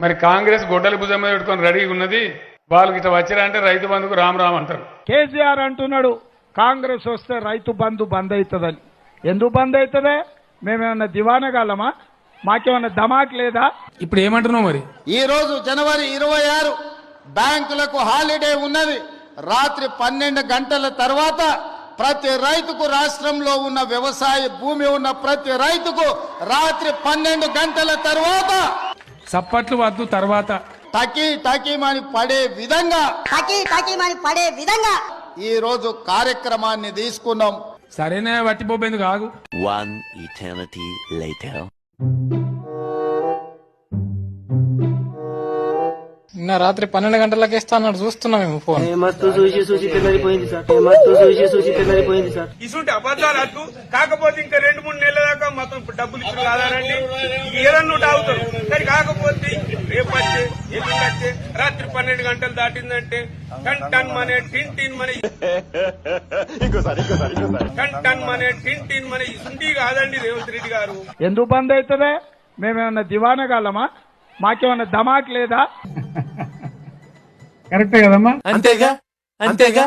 మరి కాంగ్రెస్ గొడ్డలి భుజం మీద పెట్టుకొని రెడీగా ఉన్నది. వాళ్ళకి ఇట్లా వచ్చిరంటే రైతు బంధుకు రామ్ రామ్ అంటారు. కేసీఆర్ అంటున్నాడు కాంగ్రెస్ వస్తే రైతు బంధు బంద్ అవుతుందని. ఎందుకు బంద్ అవుతుందే? మేమేమన్నా దివానగాలమా? మాకేమన్నా ధమాక్ లేదా? ఇప్పుడు ఏమంటున్నావు మరి? ఈ రోజు జనవరి 26 బ్యాంకులకు హాలిడే ఉన్నది. రాత్రి 12 గంటల తర్వాత ప్రతి రైతుకు, రాష్ట్రంలో ఉన్న వ్యవసాయ భూమి ఉన్న ప్రతి రైతుకు రాత్రి 12 గంటల తర్వాత చప్పట్లు వద్దు, తర్వాత టకీమని పడే విధంగా ఈ రోజు కార్యక్రమాన్ని తీసుకున్నాం. సరేనే వట్టిపోబేందుకు ఆగు. One eternity later. నిన్న రాత్రి 12 గంటలకి ఇస్తా అన్నాడు. చూస్తున్నాం మేము ఫోన్. చూసి తెల్లరిపోయింది సార్. ఇసుంటి అబద్ధాలు అద్దు. కాకపోతే ఇంకా 2-3 నెలల దాకా మొత్తం డబ్బులు ఇచ్చిన కాదారండి. ఏదన్నా తాగుతారు కానీ కాకపోతే రేపు వచ్చే ఎల్లుండి వచ్చే రాత్రి 12 గంటలు దాటిందంటే టన్ మనే టిన్ మనే టన్ మనే టిన్ మనే ఇసుంటి కాదండి రేవంత్ రెడ్డి గారు. ఎందుకు బంద్ అవుతుందే? మేమేమన్నా దివానగాలమా? మాకేమన్నా ధమాక్ లేదా? కరెక్టే కదమ్మా. అంతేగా